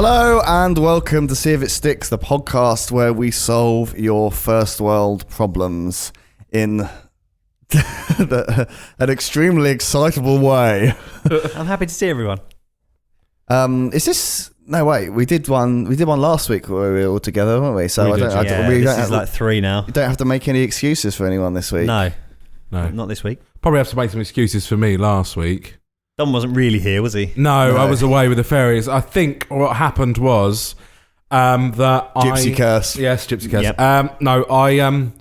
Hello and welcome to See If It Sticks, the podcast where we solve your first world problems in an extremely excitable way. I'm happy to see everyone. Is this... No, wait, we did one last week where we were all together, weren't we? So This is like 3 now. You don't have to make any excuses for anyone this week. No, No. not this week. Probably have to make some excuses for me last week. Don wasn't really here, was he? No, I was away with the fairies. I think what happened was that Gypsy curse. Yes, gypsy curse. Yep. I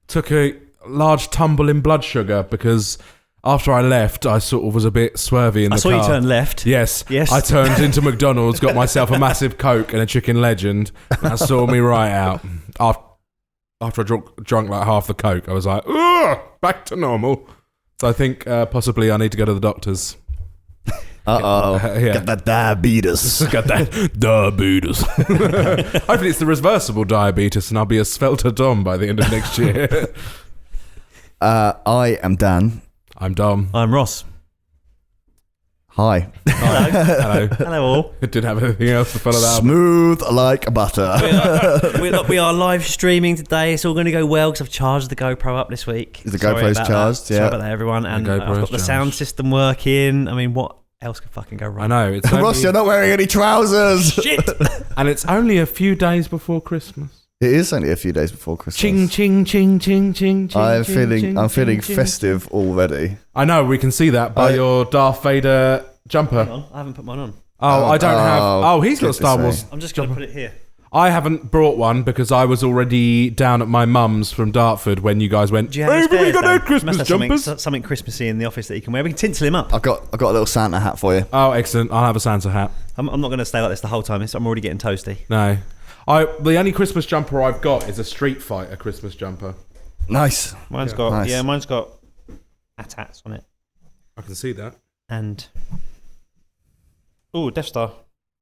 took a large tumble in blood sugar because after I left, I sort of was a bit swervy in the car. I saw you turn left. Yes. Yes. I turned into McDonald's, got myself a massive Coke and a chicken legend. That saw me right out. After I drunk like half the Coke, I was like, ugh, back to normal. So I think possibly I need to go to the doctor's. Uh-oh. Yeah. Got that diabetes. Got that diabetes. Hopefully it's the reversible diabetes and I'll be a svelter Dom by the end of next year. I am Dan. I'm Dom. I'm Ross. Hi. Hello. Hello all. Didn't have anything else to follow that up. Smooth like butter. We are live streaming today. It's all going to go well because I've charged the GoPro up this week. The GoPro's charged, Sorry about that, everyone. And I've got the sound system working. I mean, what else could fucking go wrong? I know. It's Ross, you're not wearing any trousers. Shit. And it's only a few days before Christmas. It is only a few days before Christmas. Ching, ching, ching, ching, ching, ching. I'm ching, feeling ching, festive already. I know, we can see that by your Darth Vader jumper. Hang on, I haven't put mine on. Oh, I don't have... Oh, he's got Star Wars. I'm just going to put it here. I haven't brought one because I was already down at my mum's from Dartford when you guys went, Do you have hey, spares, we got Dan? no Christmas Must have jumpers. something Christmassy in the office that you can wear. We can tinsel him up. I've got a little Santa hat for you. Oh, excellent. I'll have a Santa hat. I'm not going to stay like this the whole time. I'm already getting toasty. No. The only Christmas jumper I've got is a Street Fighter Christmas jumper. Nice. Mine's got AT-ATs on it. I can see that. And Death Star.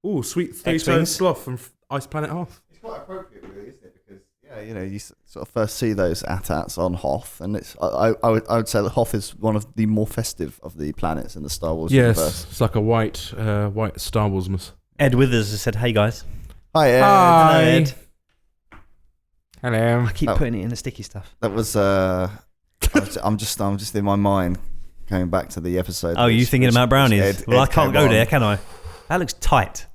Oh, sweet X-Wings. three-toed sloth from Ice Planet Hoth. It's quite appropriate, really, isn't it? Because you sort of first see those AT-ATs on Hoth, and it's I would say that Hoth is one of the more festive of the planets in the Star Wars universe. It's like a white Star Warsmas. Ed Withers has said, "Hey guys." Hi, Ed. Hi. Hello, Ed. Hello. I keep putting it in the sticky stuff. That was I'm just in my mind going back to the episode. Oh, you thinking about brownies? I can't go there, can I? That looks tight.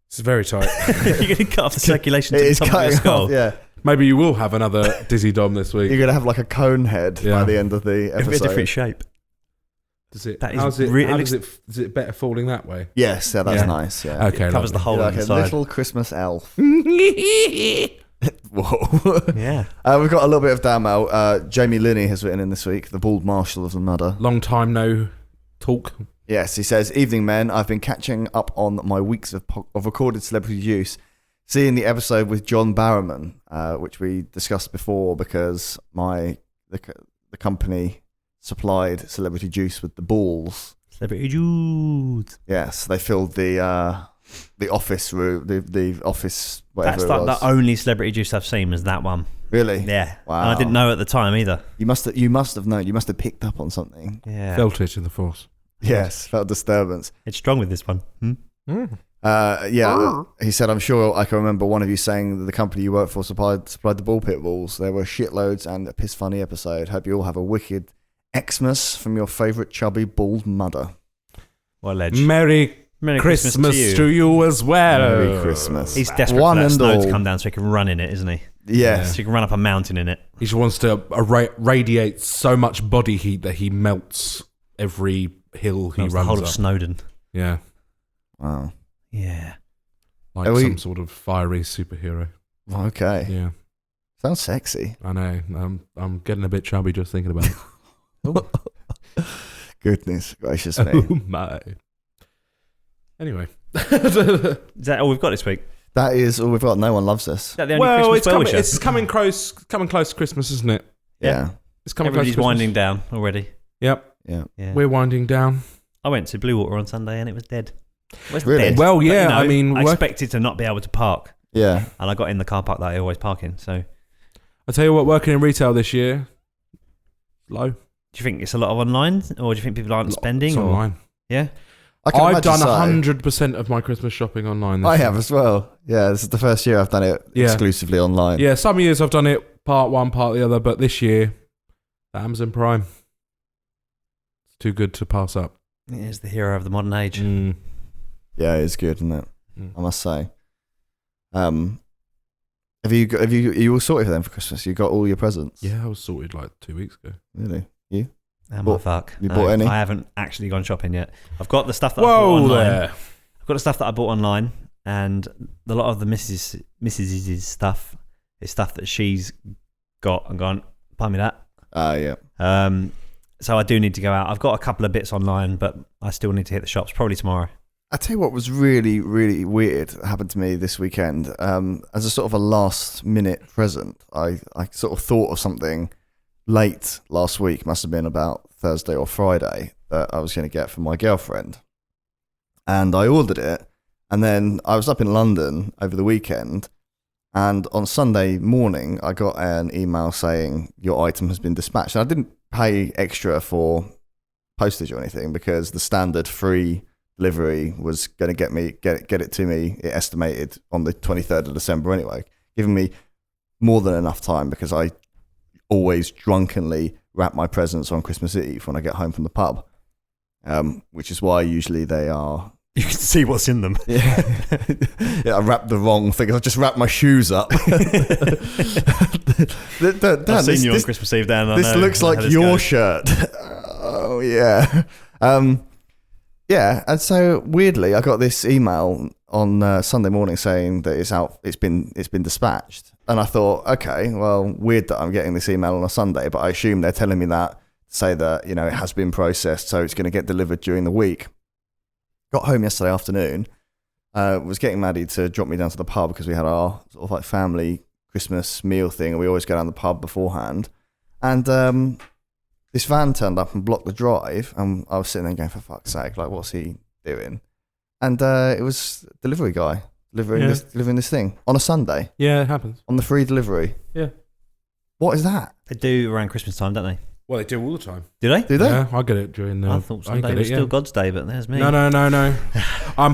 It's very tight. You're going to cut off the circulation to It the is top of your cutting skull. off, yeah. Maybe you will have another Dizzy Dom this week. You're going to have like a cone head by the end of the It'll be a episode. different shape. Does it? That is How's it? really- Is it better falling that way? Yes, yeah, that's Yeah. nice. Yeah. Okay, It covers the lovely. whole You're like a inside. little Christmas elf. Whoa. Yeah. We've got a little bit of damn mail. Jamie Linney has written in this week, the bald marshal of the Mudder. Long time no talk. Yes, he says, "Evening, men. I've been catching up on my weeks of recorded celebrity juice, seeing the episode with John Barrowman, which we discussed before because the company supplied celebrity juice with the balls. Celebrity juice. Yes, they filled the office room, the office whatever That's it like was. the only celebrity juice I've seen was that one. Really? Yeah. Wow. And I didn't know at the time either. You must have known. You must have picked up on something. Yeah. Felt it in the force. Yes, felt disturbance. It's strong with this one. Yeah, he said, "I'm sure I can remember one of you saying that the company you work for supplied the ball pit balls. There were shitloads and a piss funny episode. Hope you all have a wicked Xmas from your favourite chubby bald mudder. What a ledge. Merry Christmas to you as well. Merry Christmas. He's desperate One for that and snow all. to come down so he can run in it, isn't he? Yes. So he can run up a mountain in it. He just wants to radiate so much body heat that he melts every hill he That's runs the whole up. of Snowdon. Yeah, Wow. Yeah. like Are we- some sort of fiery superhero. Okay. Yeah, Sounds sexy. I know. I'm getting a bit chubby just thinking about it. Goodness gracious me. Oh my. Anyway. Is that all we've got this week? That is all we've got. No one loves us. Is that the only Christmas it's coming close to Christmas, isn't it? Yeah. It's coming Everybody's close to Christmas. winding down already. Yep, Yeah. Yeah. we're winding down. I went to Blue Water on Sunday and it was dead. It was Really? dead. Well, But, yeah, you know, I mean, I expected to not be able to park, Yeah. and I got in the car park that I always park in. So, do I tell you what, working in retail this year, low. you think it's a lot of online, or do you think people aren't spending? It's or? online. Yeah. I've done 100% of my Christmas shopping online. I have as well. Yeah, this is the first year I've done it exclusively online. Yeah, some years I've done it part one, part the other, but this year, the Amazon Prime. It's too good to pass up. It is the hero of the modern age. Yeah, it's good, isn't it? I must say. Are you all sorted then for Christmas? You got all your presents? Yeah, I was sorted like 2 weeks ago. Really? You? Fuck. You bought any? I haven't actually gone shopping yet. I've got the stuff that I bought online. There. I've got the stuff that I bought online, and a lot of the Mrs.'s stuff is stuff that she's got and gone, buy me that. Yeah. So I do need to go out. I've got a couple of bits online, but I still need to hit the shops, probably tomorrow. I tell you what was really, really weird that happened to me this weekend. As a sort of a last minute present, I sort of thought of something late last week, must have been about Thursday or Friday, that I was going to get for my girlfriend. And I ordered it. And then I was up in London over the weekend. And on Sunday morning, I got an email saying your item has been dispatched. And I didn't pay extra for postage or anything because the standard free delivery was going to get it to me, it estimated, on the 23rd of December anyway, giving me more than enough time because I always drunkenly wrap my presents on Christmas Eve when I get home from the pub, which is why usually they are... You can see what's in them. Yeah, I wrapped the wrong thing. I just wrapped my shoes up. I've seen you on Christmas Eve, Dan. This looks like your shirt. Oh, yeah. Yeah, and so weirdly, I got this email on Sunday morning saying that it's out. It's been dispatched, and I thought, okay, well, weird that I'm getting this email on a Sunday, but I assume they're telling me that to say that it has been processed, so it's going to get delivered during the week. Got home yesterday afternoon. Was getting Maddie to drop me down to the pub because we had our sort of like family Christmas meal thing, and we always go down the pub beforehand. And this van turned up and blocked the drive, and I was sitting there going, for fuck's sake, like, what's he doing? And it was a delivery guy delivering this thing on a Sunday. Yeah, it happens. On the free delivery. Yeah. What is that? They do around Christmas time, don't they? Well, they do all the time. Do they? Do they? Yeah, I get it during... I thought Sunday was still God's Day, but there's me. No.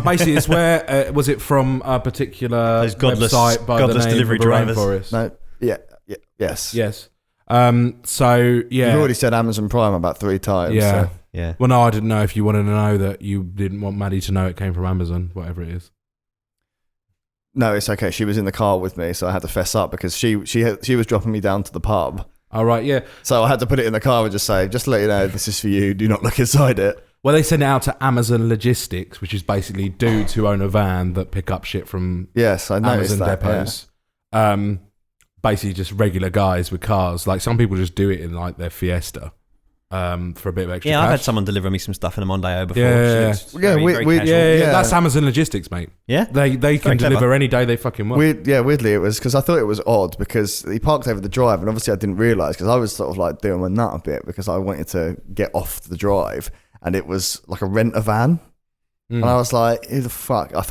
Basically, it's where... was it from a particular Those godless website by godless the name delivery of the drivers? Rainforest? No. Yes. Yes. So, yeah. You've already said Amazon Prime about 3 times. Yeah. So. Yeah. Well, no, I didn't know if you wanted to know that you didn't want Maddie to know it came from Amazon, whatever it is. No, it's okay. She was in the car with me, so I had to fess up because she was dropping me down to the pub. All right, yeah. So I had to put it in the car and just say, just to let you know, this is for you. Do not look inside it. Well, they send it out to Amazon Logistics, which is basically dudes who own a van that pick up shit from Yes, I noticed Amazon that. depots. Yeah. Basically just regular guys with cars. Like some people just do it in like their Fiesta for a bit of extra Yeah, cash. I've had someone deliver me some stuff in a Mondeo before. Yeah. Very casual. Yeah, that's Amazon Logistics, mate. Yeah? They can clever. deliver any day they fucking want. Weirdly it was because I thought it was odd because he parked over the drive and obviously I didn't realise because I was sort of like doing my nut a bit because I wanted to get off the drive and it was like a rent-a-van. And I was like, who the fuck? I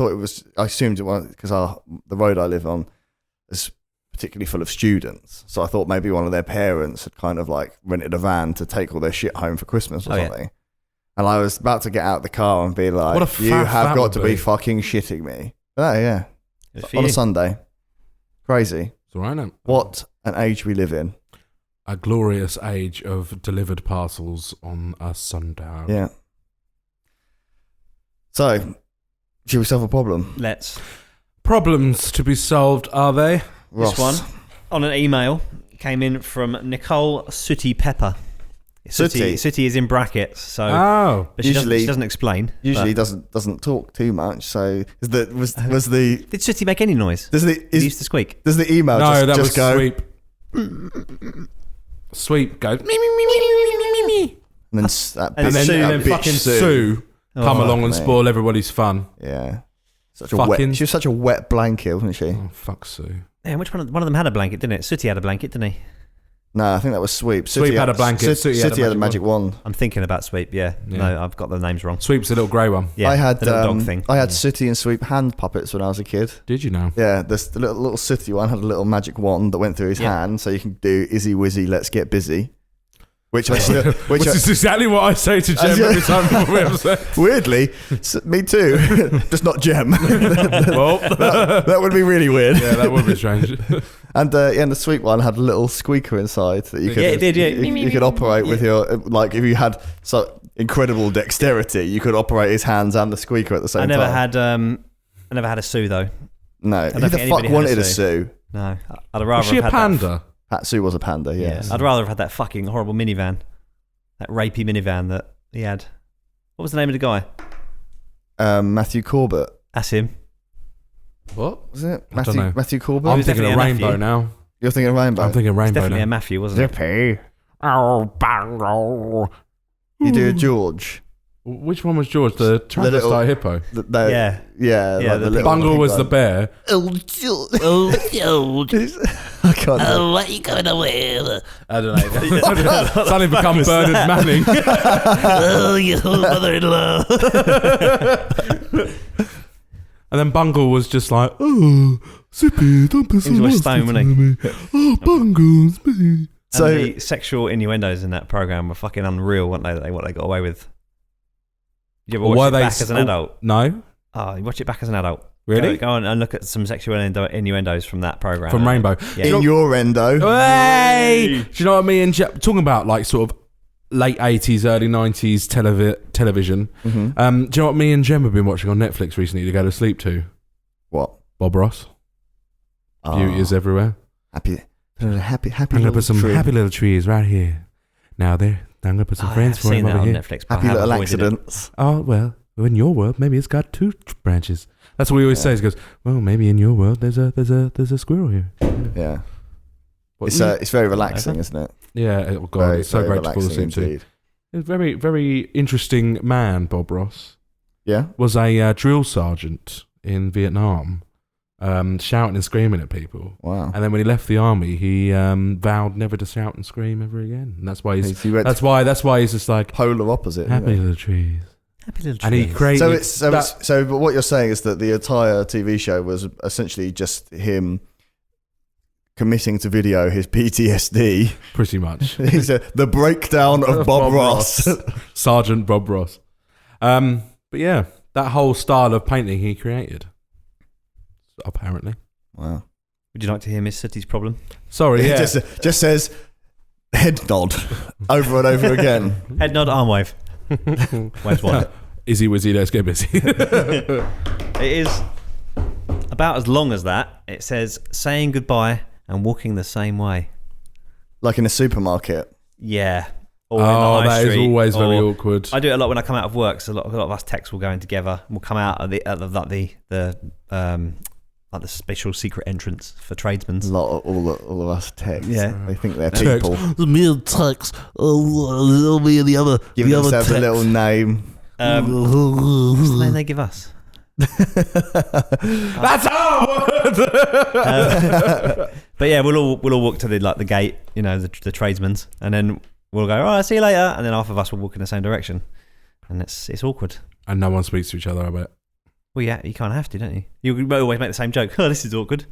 assumed it was because the road I live on is particularly full of students. So I thought maybe one of their parents had kind of like rented a van to take all their shit home for Christmas or something. Yeah. And I was about to get out the car and be like, what a you have got to be fucking shitting me. Oh, yeah. On a Sunday. Crazy. It's all right, no? What an age we live in. A glorious age of delivered parcels on a Sunday. Yeah. So, should we solve a problem? Let's. Problems to be solved, are they? Ross. This one, on an email, came in from Nicole Sooty Pepper. Sooty is in brackets, so but she doesn't explain. Usually doesn't talk too much. So was the did Sooty make any noise? He used to squeak. Does the email just go Sweep? Sweep goes me me me me me me me, and then fucking Sue come along and spoil everybody's fun. Yeah, she was such a wet blanket, wasn't she? Oh fuck Sue. Yeah, which one of them had a blanket, didn't it? Sooty had a blanket, didn't he? No, I think that was Sweep. Sweep had a blanket. Sooty had a magic wand. I'm thinking about Sweep, yeah. No, I've got the names wrong. Sweep's a little grey one. Yeah, I had the little dog thing. I had Sooty and Sweep hand puppets when I was a kid. Did you know? Yeah, the little Sooty one had a little magic wand that went through his hand, so you can do Izzy Wizzy, let's get busy. Which Which is exactly what I say to Jem every time before we have sex. Weirdly, me too. Just not Jem. Well, that would be really weird. yeah, that would be strange. And the sweet one had a little squeaker inside that you could. Yeah, it did, yeah. You could operate with your if you had so incredible dexterity, you could operate his hands and the squeaker at the same time. I never had a Sue though. No, who don't the think fuck anybody had wanted a a Sue. Sue? No, I'd rather Was she have a had panda? That Sue was a panda. That, Yes. I'd rather have had that fucking horrible minivan, that rapey minivan that he had. What was the name of the guy? Matthew Corbett. That's him. What? Was it I don't know. Matthew Corbett? I'm was thinking of definitely a Rainbow Matthew. now. You're thinking of Rainbow. I'm thinking It's Rainbow definitely now. a Matthew, wasn't it? Zippy. Oh, bango. You do a George. Which one was George? The little- transvestite hippo. Yeah. Yeah. Yeah, Like the the little Bungle pink was one. the bear. Oh, George. Oh, George. I can't. Oh, what are you going away with? I don't know. Suddenly become Bernard Manning. Oh, your mother-in-law. And then Bungle was just like, oh, Zippy, don't be so He was nasty stone, to wasn't me. Oh, Bungle's me. So So- the sexual innuendos in that program were fucking unreal, weren't they? What they got away with. Did you ever watch Were it they back as an adult? No, Oh, you watch it back as an adult. really? Go on and look at some sexual innuendos from that program. From Rainbow. Yeah. In your endo. Hey! Do you know what I mean? Talking about like sort of late 80s, early 90s television. Mm-hmm. Do you know what me and Jem have been watching on Netflix recently to go to sleep to? What? Bob Ross. Beauty is everywhere. Happy. Happy. I'm going to put some happy little trees right here. Now there. I'm going to put some friends for him seen that over on here. Netflix. But Happy I have little avoided it. accidents. Oh, well, in your world, maybe it's got two branches. That's what he always says. He goes, well, maybe in your world, there's a squirrel here. Yeah. What, It's very relaxing, isn't it? yeah, oh God, Very, it's so very great to fall relaxing asleep to. indeed. He's a very, very interesting man, Bob Ross. Yeah. Was a drill sergeant in Vietnam, shouting and screaming at people. Wow. And then when he left the army, he vowed never to shout and scream ever again. And that's why he's He went that's why he's just like polar opposite. happy isn't it? little trees. Happy little And he trees. created But what you're saying is that the entire TV show was essentially just him committing to video his PTSD. pretty much He's the breakdown of Bob Ross. Sergeant Bob Ross. But yeah, that whole style of painting he created. Apparently. Wow. Would you like to hear Miss City's problem? Sorry, It yeah. just says head nod over and over again. Head nod, arm wave. Where's one? Izzy Wizzy, let's get busy. It is about as long as that. It says saying goodbye and walking the same way. Like in a supermarket. Yeah. Or in the Oh, high that is street, always very or- awkward. I do it a lot when I come out of work. So a lot of us techs will go in together. And we'll come out at the special secret entrance for tradesmen. A lot of all of us techs. Yeah. They think they're Techs. people. The me and Tux. Oh, me and the other. Give the other themselves a Tex. little name. What's the name they give us? That's our word! But yeah, we'll all walk to the gate, you know, the tradesmen's, and then we'll go, all right, see you later, and then half of us will walk in the same direction, and it's awkward. And no one speaks to each other, I bet. Well, yeah, you can't have to, don't you? You always make the same joke. Oh, this is awkward.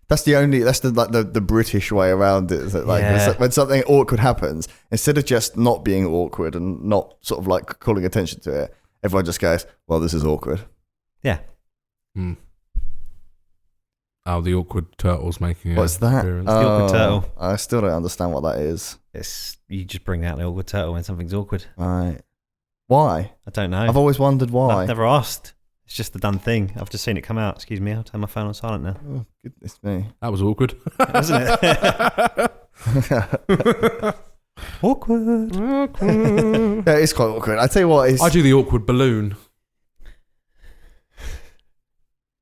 That's the British way around it. Is that like Yeah. when something awkward happens, instead of just not being awkward and not sort of like calling attention to it, everyone just goes, "Well, this is awkward." Yeah. Hmm. Oh, the awkward turtle's making it. What's that? the awkward turtle. I still don't understand what that is. You just bring out the awkward turtle when something's awkward. Right? Why? I don't know. I've always wondered why. I've never asked. It's just the done thing. I've just seen it come out. Excuse me, I'll turn my phone on silent now. Oh, goodness me! That was awkward. Isn't it? Awkward. Yeah, it's quite awkward. I tell you what, I do the awkward balloon.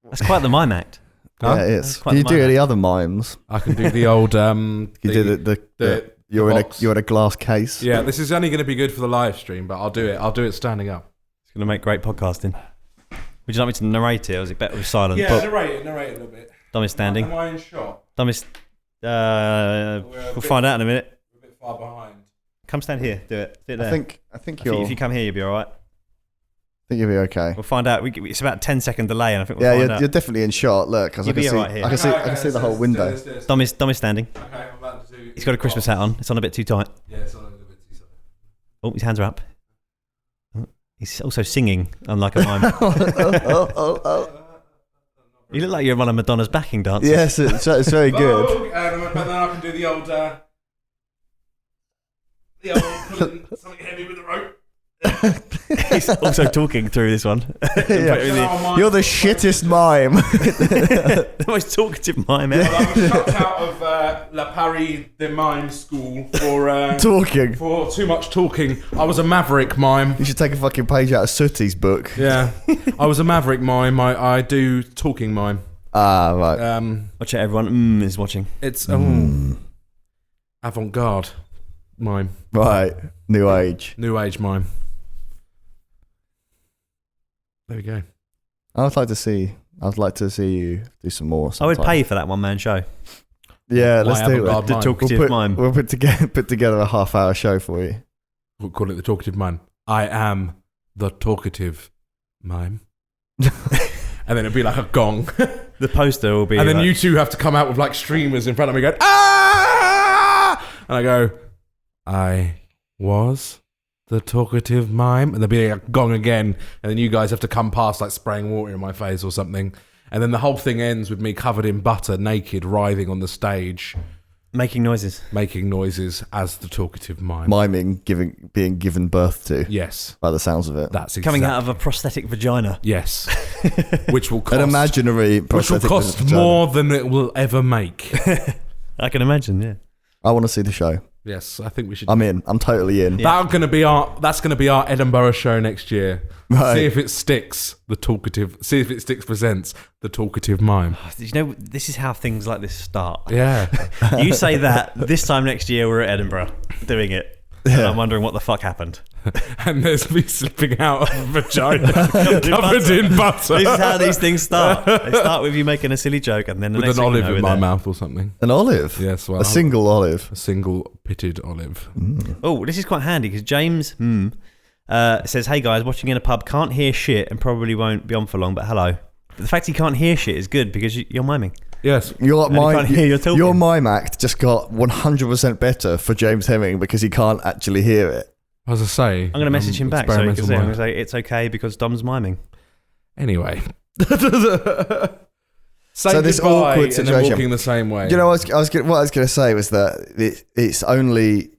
That's quite the mime act. yeah, Huh? it That's is. quite Do you the do moment. any other mimes? I can do the old. You did you're in a glass case. Yeah, this is only going to be good for the live stream, but I'll do it. I'll do it standing up. It's going to make great podcasting. Would you like me to narrate it, or is it better with silent? narrate it a little bit. Dom is standing. I in shot? Dom is... we'll find out in a minute. We're a bit far behind. Come stand here. Do it. Do it there. I think if you come here, you'll be all right. you'll be okay. We'll find out. It's about a 10-second delay, and I think we'll Yeah, find you're out. definitely in shot. Look, because I You'll can be see, alright here. I can see the whole window. Dom is standing. Okay, I'm about to do He's got a Christmas hat on. It's on a bit too tight. Yeah, it's on a bit too tight. Oh, his hands are up. Oh, he's also singing, unlike a mime. You look like you're one of Madonna's backing dancers. Yes, it's very good. Vogue, but then I can do the old pulling something heavy with a rope. He's also talking through this one. Yeah. You're the shittest mime. The most talkative mime ever. Well, I was chucked out of La Paris de Mime school for Talking. for too much talking. I was a maverick mime. You should take a fucking page out of Sooty's book. Yeah, I was a maverick mime. I do talking mime. Ah, right. Watch it, everyone. Is watching. It's avant-garde mime, Right. New age. new age mime. There we go. I'd like to see you do some more. I would sometime. pay for that one-man show. Yeah, Why let's do avant-garde it. The mime? talkative mime. We'll put together a half-hour show for you. We'll call it the talkative mime. I am the talkative mime. And then it'd be like a gong. The poster will be. And then like, you two have to come out with like streamers in front of me going, ah! And I go, I was the talkative mime. And there'll be a gong again. And then you guys have to come past like spraying water in my face or something. And then the whole thing ends with me covered in butter, naked, writhing on the stage, making noises. making noises as the talkative mime. Miming, being given birth to, Yes, by the sounds of it. that's Coming exactly. out of a prosthetic vagina. Yes, which will cost An imaginary which will prosthetic cost vagina. more than it will ever make. I can imagine, yeah. I want to see the show. Yes, I think we should. I'm in. I'm totally in. Yeah. That's going to be our Edinburgh show next year. Right. See if it sticks. See if it sticks presents the talkative mime. You know, this is how things like this start. Yeah. You say that, this time next year we're at Edinburgh doing it. And I'm wondering what the fuck happened. And there's me slipping out of a vagina covered in butter. This is how these things start. They start with you making a silly joke and then the With next an thing you olive know, in we're my there. mouth or something. An olive. Yes, well, A single olive. a single pitted olive. Oh, this is quite handy because James says, hey guys, watching in a pub, can't hear shit and probably won't be on for long, but hello. But the fact he can't hear shit is good because you're miming. Yes. Your And he can't hear you talking. your mime act just got 100% better for James Hemming because he can't actually hear it. As I say, I'm going to message him back so he can experimental say, I'm mime. going to say, it's okay because Dom's miming. Anyway. Say So this goodbye awkward and then situation. walking the same way. You know, what I was going to say was that it's only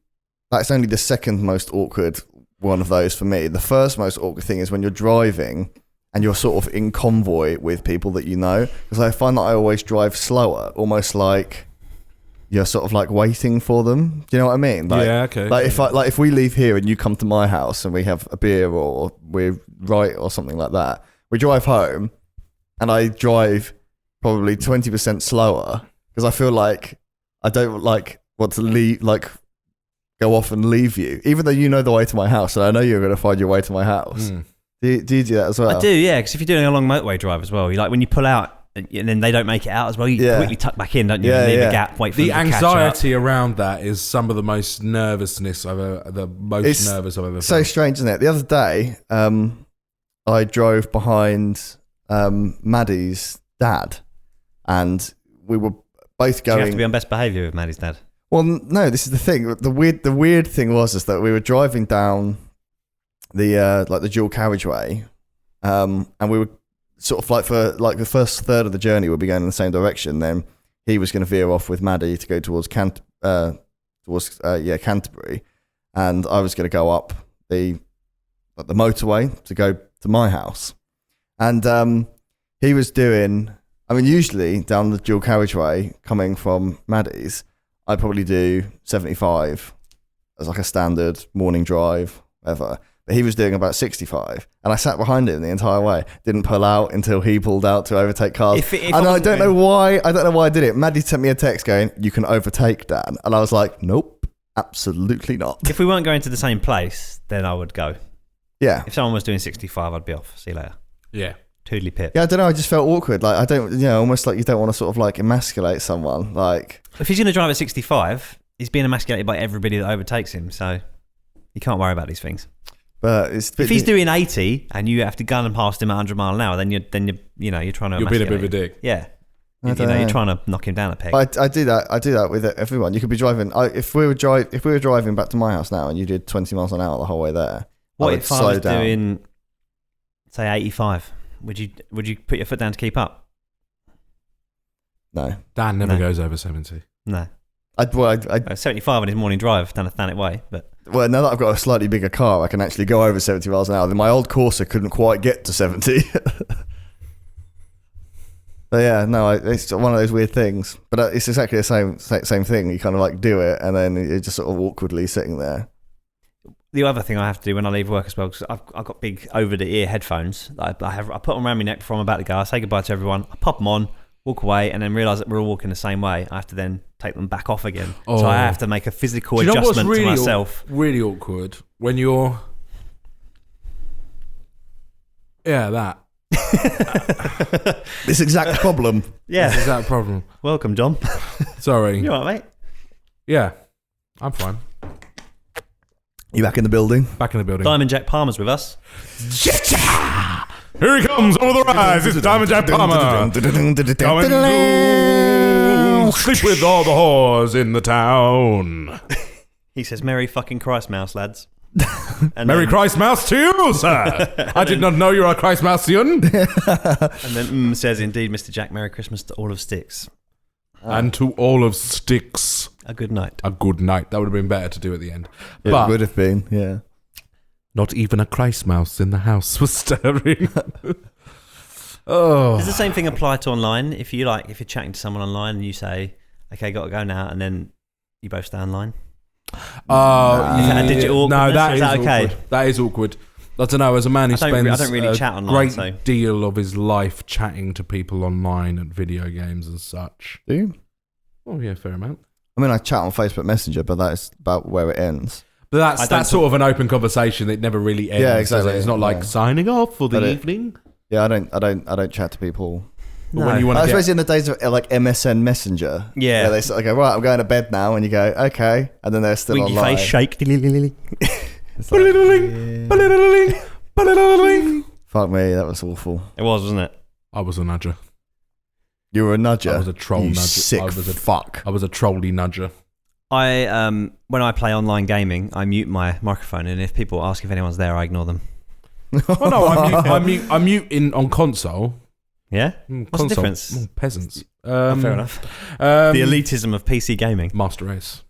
the second most awkward one of those for me. The first most awkward thing is when you're driving and you're sort of in convoy with people that you know, because I find that I always drive slower, almost like you're sort of like waiting for them. Do you know what I mean? Like, Yeah, okay. Like if we leave here and you come to my house and we have a beer or we're right or something like that, we drive home and I drive probably 20% slower because I feel like I don't like want to leave, like go off and leave you, even though you know the way to my house and I know you're going to find your way to my house. Do you do that as well? I do, yeah, because if you're doing a long motorway drive as well, you like when you pull out and then they don't make it out as well, you quickly tuck back in, don't you? Yeah, and leave yeah. a gap, wait for The them to catch up. anxiety around that is some of the most nervousness It's nervous I've ever So felt. strange, isn't it? The other day, I drove behind Maddie's dad, and we were both Do you have going. to be on best behaviour with Maddie's dad? Well, no, this is the thing. The weird thing was that we were driving down the dual carriageway, and we were sort of like for like the first third of the journey we'll be going in the same direction. Then he was going to veer off with Maddie to go towards Canterbury, and I was going to go up the motorway to go to my house, and he was doing. I mean, usually down the dual carriageway coming from Maddie's, I'd probably do 75 as like a standard morning drive, whatever. But he was doing about 65, and I sat behind him the entire way. Didn't pull out until he pulled out to overtake cars. If and I don't know why. I don't know why I did it. Maddie sent me a text going, "You can overtake Dan," and I was like, "Nope, absolutely not." If we weren't going to the same place, then I would go. Yeah, If someone was doing 65, I'd be off. See you later. Yeah. Toodly pip. yeah. I don't know. I just felt awkward. Like I don't, almost like you don't want to sort of like emasculate someone. Like If he's going to drive at 65, he's being emasculated by everybody that overtakes him, so you can't worry about these things. but it's If he's doing 80 and you have to gun past him at 100 mile an hour, then you're trying to You're being a emasculate bit of a him. dick. Yeah. You know, you're trying to knock him down a peg. I do that with everyone. You could be driving. If we were driving back to my house now, and you did 20 miles an hour the whole way there, What if I was doing, say, 85? Would you put your foot down to keep up? No. Dan never goes over 70. No. 75 on his morning drive down a Thanet Way, but well, now that I've got a slightly bigger car, I can actually go over 70 miles an hour. My old Corsa couldn't quite get to 70. But yeah, no, it's one of those weird things. But it's exactly the same thing. You kind of like do it, and then you're just sort of awkwardly sitting there. the other thing I have to do when I leave work as well, because I've got big over-the-ear headphones that I put them around my neck before I'm about to go. I say goodbye to everyone. I pop them on, walk away, and then realise that we're all walking the same way. I have to then take them back off again. Oh. So I have to make a physical adjustment to myself. Really awkward when you're... Yeah, that. This exact problem. Yeah. This exact problem. Welcome, John. Sorry. You all right, mate? Yeah, I'm fine. You back in the building? Back in the building. Diamond Jack Palmer's with us. Here he comes over the rise. It's Diamond Jack Palmer. Coming to sleep with all the whores in the town. He says, Merry fucking Christ Mouse, lads. And Merry then, Christ Mouse to you, sir. I did not know you were a Christ Mouse-ian. And then says, indeed, Mr. Jack, Merry Christmas to all of Sticks. And to all of Sticks, A good night. a good night. That would have been better to do at the end. It But would have been, yeah. not even a Christ Mouse in the house was stirring. Oh. Does the same thing apply to online? If you're chatting to someone online and you say, okay, got to go now, and then you both stay online? Is that a digital No, awkwardness, that or is is that okay? awkward. That is awkward. I don't know. As a man who I don't spends really a chat online, great so. deal of his life chatting to people online and video games and such. Do you? Oh yeah, fair amount. I mean, I chat on Facebook Messenger, but that's about where it ends. But that's sort of an open conversation that never really ends. Yeah, exactly. It's not like signing off for the evening. Yeah, I don't chat to people. But when you want to Especially in the days of like MSN Messenger. Yeah. They go, right, I'm going to bed now, and you go, okay, and then they're still Winky online. face shake. It's like, fuck me, that was awful. It was, wasn't it? I was a nudger. You were a nudger. I was a troll you nudger. Sick fuck. I was a trolly nudger. I when I play online gaming, I mute my microphone, and if people ask if anyone's there, I ignore them. Oh no, I mute in on console. Yeah? What's the Console. difference? Peasants. Fair enough. The elitism of PC gaming. Master Race.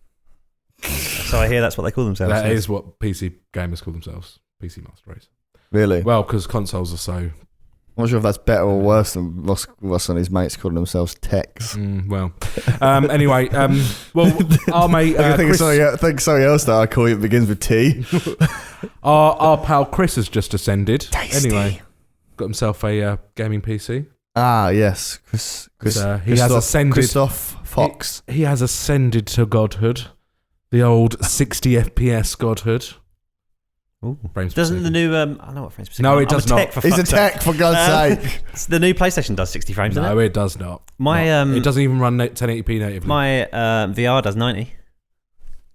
So I hear that's what they call themselves. That is what PC gamers call themselves. PC Master Race. Really? Well, because consoles are so... I'm not sure if that's better or worse than Ross and his mates calling themselves techs. Anyway, well, our mate... I think Chris, something else that I call it begins with T. our pal Chris has just ascended. Tasty. Anyway, got himself a gaming PC. Ah, yes. He has ascended... Christoph Fox. He has ascended to godhood. The old 60 FPS godhood. Ooh. Frame Doesn't the specific. new... I know what frame specific. No, it I'm does a not. tech, for He's a fuck's sake. tech, for God's sake. The new PlayStation does 60 frames, doesn't No, it? it does not. It It doesn't even run 1080p natively. My VR does 90.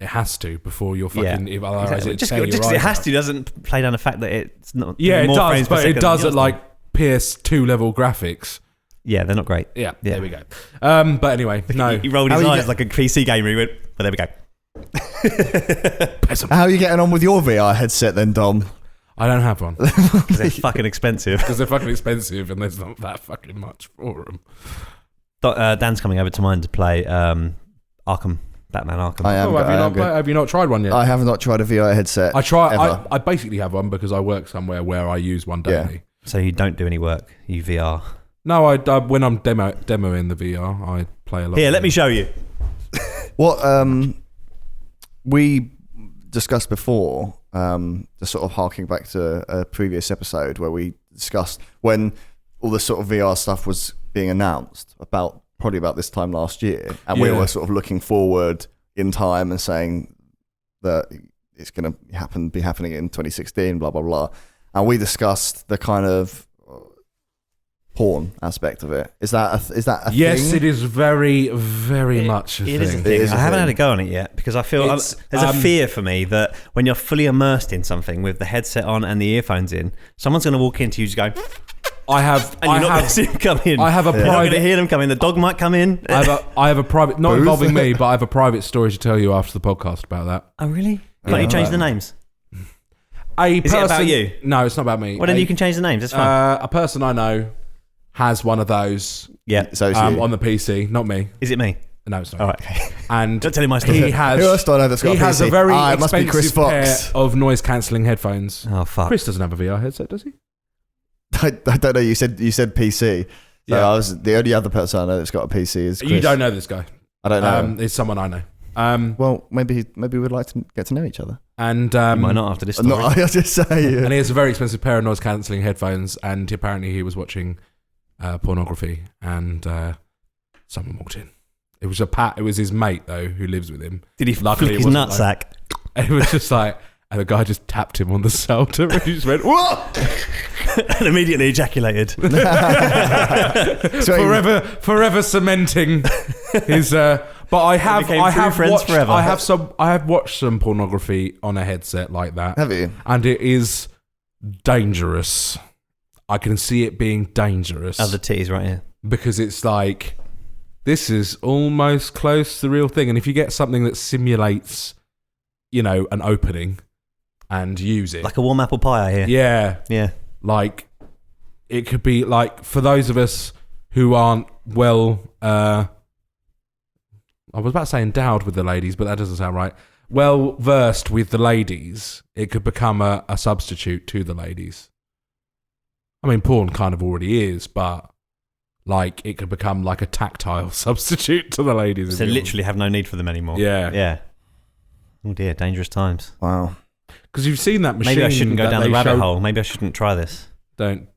It has to before you're fucking... Yeah. Otherwise Exactly. it's Just tearing your because it eyes has out. to doesn't play down the fact that it's not... Yeah, it more does, frames per but second it does than at yours like PS2 level graphics. Yeah, they're not great. Yeah, Yeah. there we go. But anyway, no. He rolled his eyes like a PC gamer. He went, well, there we go. How are you getting on with your VR headset then, Dom? I don't have one. Because they're fucking expensive. Because they're fucking expensive and there's not that fucking much for them. Dan's coming over to mine to play Batman Arkham. I am. Have you not tried one yet? I have not tried a VR headset. I basically have one because I work somewhere where I use one daily. Yeah. So you don't do any work, you VR. No, I when I'm demoing the VR, I play a lot. Here, let me show you. What we discussed before, just sort of harking back to a previous episode where we discussed when all the sort of VR stuff was being announced probably about this time last year, and we Yeah. were sort of looking forward in time and saying that it's going to be happening in 2016, blah blah blah, and we discussed the kind of porn aspect of it. Is that a Yes, thing? it is very, very much a It is a thing. thing. It is a I haven't thing. had a go on it yet because I feel It's, there's a fear for me that when you're fully immersed in something with the headset on and the earphones in, someone's going to walk into you and just go, I have. And you're not going to see them come in. I have a You're not going to private. hear them come in. The dog might come in. I have a private, not Booth. involving me, but I have a private story to tell you after the podcast about that. Oh, really? Can't you change the names? Is it about you? No, it's not about me. Well, then you can change the names. That's fine. A person I know has one of those Yeah. So it's you. on the PC, not me. Is it me? No, it's not. All right. Okay. And Don't tell him my story. he has. Who else do I know that's got He a has PC? a very it must be Chris expensive pair Fox. of noise cancelling headphones. Oh, fuck. Chris doesn't have a VR headset, does he? I don't know. You said PC. So Yeah. I was the only other person I know that's got a PC is Chris. You don't know this guy. I don't know. It's someone I know. Well, maybe we'd like to get to know each other. And You might not after this story. No, I just say. and he has a very expensive pair of noise cancelling headphones, and apparently he was watching pornography, and someone walked in. It was it was his mate though who lives with him. Did he Luckily, flick it his wasn't nutsack? And it was just like, and the guy just tapped him on the shoulder, and he just went, "What?" And immediately ejaculated. So forever cementing his. But I have friends watched. forever. I have watched some pornography on a headset like that, have you? and it is dangerous. I can see it being dangerous Oh, the titties right here. because it's like this is almost close to the real thing, and if you get something that simulates, an opening, and use it, Like a warm apple pie, I hear. yeah, Yeah. like it could be like for those of us who aren't well. I was about to say endowed with the ladies, but that doesn't sound right. Well versed with the ladies, it could become a substitute to the ladies. I mean, porn kind of already is, but like it could become like a tactile substitute to the ladies. So literally have no need for them anymore. Yeah. Yeah. Oh dear, dangerous times. Wow. Because you've seen that machine. Maybe I shouldn't go that down the they rabbit showed- hole. Maybe I shouldn't try this. Don't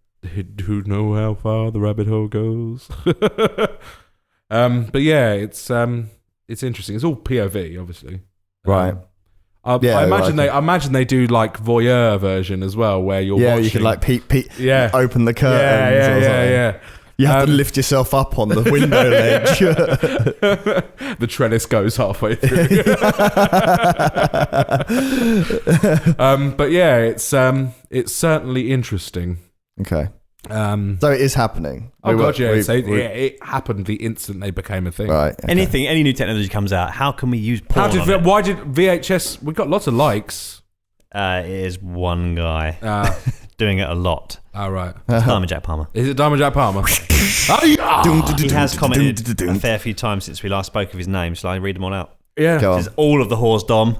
who know how far the rabbit hole goes. But yeah, it's interesting. It's all POV, obviously. Right. I imagine they do like voyeur version as well, where you're watching. You could like peek, Yeah. open the curtains. or something. Yeah. You have to lift yourself up on the window ledge. The trellis goes halfway through. But yeah, it's certainly interesting. Okay. So So it is happening. it happened the instant they became a thing. Right. Okay. Any new technology comes out, how can we use porn on it? Why did VHS? We got lots of likes. It is one guy doing it a lot. All right. It's Diamond Jack Palmer. Is it Diamond Jack Palmer? He has commented a fair few times since we last spoke of his name. Shall I read them all out? Yeah. Go on. It says all of the whores Dom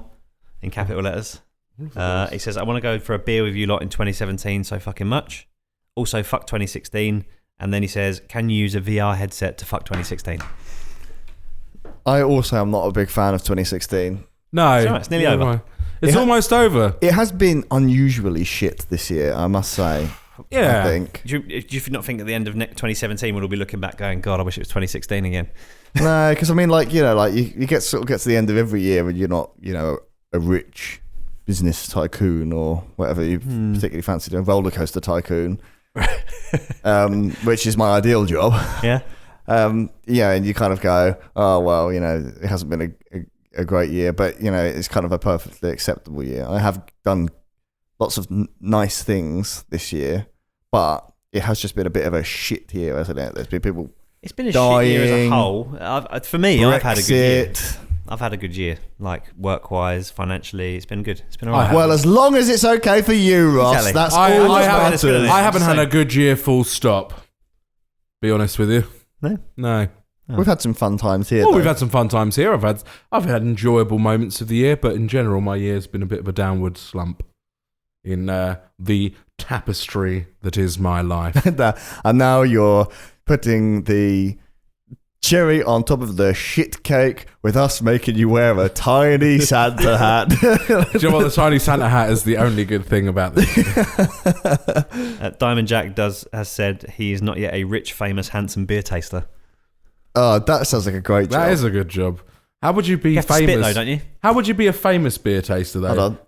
in capital letters. He says, I want to go for a beer with you lot in 2017 so fucking much. Also fuck 2016. And then he says, can you use a VR headset to fuck 2016? I also am not a big fan of 2016. No. It's all right, it's nearly over. It's almost over. It has been unusually shit this year, I must say. Yeah. I think. Do you not think at the end of 2017 we'll all be looking back going, God, I wish it was 2016 again? No, because I mean, you get to the end of every year and you're not, a rich business tycoon or whatever you particularly fancy doing, roller coaster tycoon, which is my ideal job. Yeah. And you kind of go, oh well, it hasn't been a great year, but it's kind of a perfectly acceptable year. I have done lots of nice things this year, but it has just been a bit of a shit year, hasn't it? There's been people. It's been a dying, shit year as a whole. For me, I've had a good year. Brexit. I've had a good year, like work-wise, financially. It's been good. It's been all right. Well, as long as it's okay for you, Ross, Exactly. that's I all that haven't, matters. I haven't had a good year, full stop. Be honest with you. No. We've had some fun times here. Well, though. we've had some fun times here. I've had enjoyable moments of the year, but in general, my year's been a bit of a downward slump in the tapestry that is my life. And now you're putting the cherry on top of the shit cake with us making you wear a tiny Santa hat. Do you know what? The tiny Santa hat is the only good thing about this. Diamond Jack has said he is not yet a rich, famous, handsome beer taster. Oh, that sounds like a great job. That is a good job. How would you be You have to famous? spit though, don't you? How would you be a famous beer taster though? Hold on.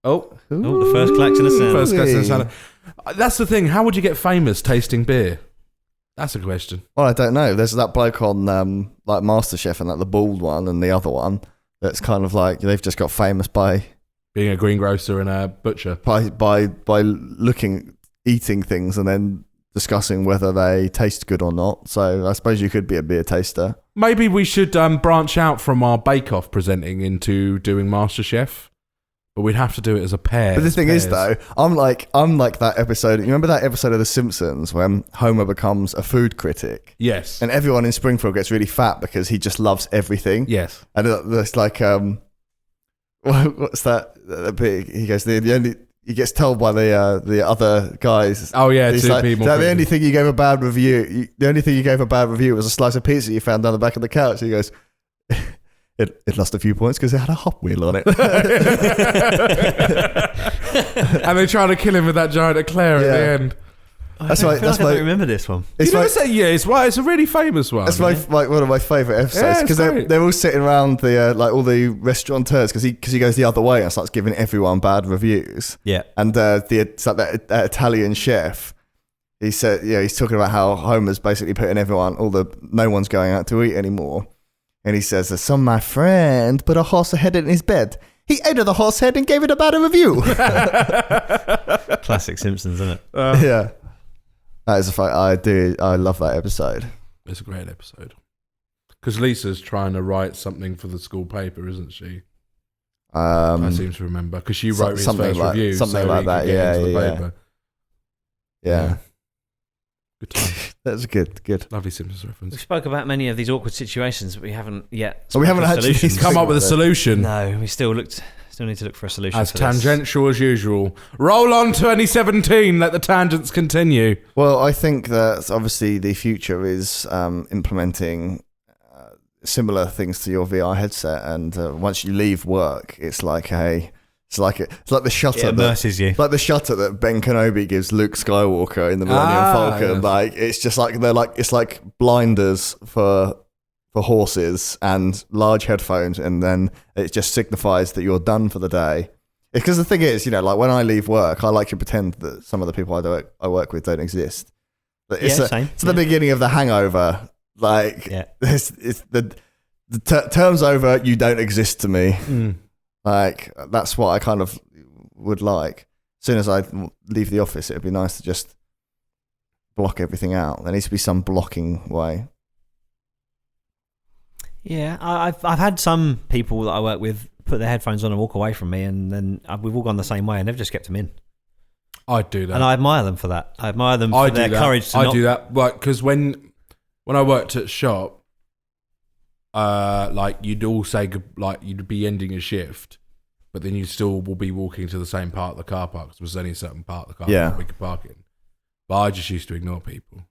Oh, Oh, the first collection of Santa. first question of Santa. That's the thing. How would you get famous tasting beer? That's a question. Well, I don't know. There's that bloke on like MasterChef and the bald one and the other one that's kind of like they've just got famous by Being a greengrocer and a butcher. eating things and then discussing whether they taste good or not. So I suppose you could be a beer taster. Maybe we should branch out from our bake-off presenting into doing MasterChef. But we'd have to do it as a pair. But the thing is, though, I'm like that episode. You remember that episode of The Simpsons when Homer becomes a food critic? Yes. And everyone in Springfield gets really fat because he just loves everything. Yes. And it's like, what's that? Big? He goes, the only. He gets told by the other guys. Oh yeah, he's two like, people. The only thing you gave a bad review. The only thing you gave a bad review was a slice of pizza you found down the back of the couch. He goes. It lost a few points because it had a Hot Wheel on it. And they try to kill him with that giant eclair at the end. I don't remember this one. You never say yes. Why? It's a really famous one. It's like one of my favourite episodes because they're all sitting around the like all the restaurateurs because he goes the other way and starts giving everyone bad reviews. Yeah, and it's like that Italian chef. He said, he's talking about how Homer's basically putting everyone, no one's going out to eat anymore. And he says, "So my friend put a horse head in his bed. He ate the horse head and gave it a bad review." Classic Simpsons, isn't it? Yeah, that is a fact. I love that episode. It's a great episode because Lisa's trying to write something for the school paper, isn't she? I seem to remember because she wrote his first review, something like that. Yeah. Good time. That's good. Lovely Simpsons We reference. spoke about many of these awkward situations, but we haven't yet. So we haven't actually Come up with a solution. No, we still need to look for a solution. As for tangential as usual. Roll on 2017. Let the tangents continue. Well, I think that obviously the future is implementing similar things to your VR headset, and once you leave work, it's like the shutter. It immerses you. Like the shutter that Ben Kenobi gives Luke Skywalker in the Millennium Falcon. Yes. Like it's just like it's like blinders for horses and large headphones, and then it just signifies that you're done for the day. Because the thing is, like when I leave work, I like to pretend that some of the people I work with don't exist. It's the beginning of The Hangover. Like it's the term's over. You don't exist to me. Mm. Like that's what I kind of would like. As soon as I leave the office, it would be nice to just block everything out. There needs to be some blocking way. Yeah, I've had some people that I work with put their headphones on and walk away from me, and then we've all gone the same way, and they've just kept them in. I'd do that, and I admire them for that. I admire them for their courage to do that. Like, because when I worked at shop, like you'd all say like you'd be ending a shift, but then you still will be walking to the same part of the car park because there's only a certain part of the car park we could park in. But I just used to ignore people.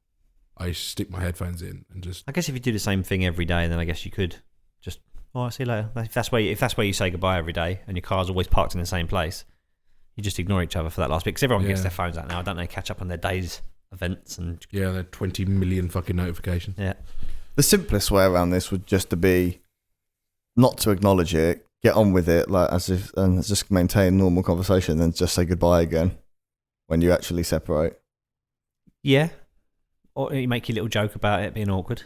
I used to stick my headphones in and just. I guess if you do the same thing every day, then I guess you could just. Oh, I'll see you later. If that's where you say goodbye every day, and your car's always parked in the same place, you just ignore each other for that last bit. Because everyone gets their phones out now. Don't they catch up on their day's events and. Yeah, they're 20 million fucking notifications. Yeah. The simplest way around this would just to be not to acknowledge it, get on with it, like and just maintain normal conversation, and just say goodbye again when you actually separate. Yeah, or you make your little joke about it being awkward.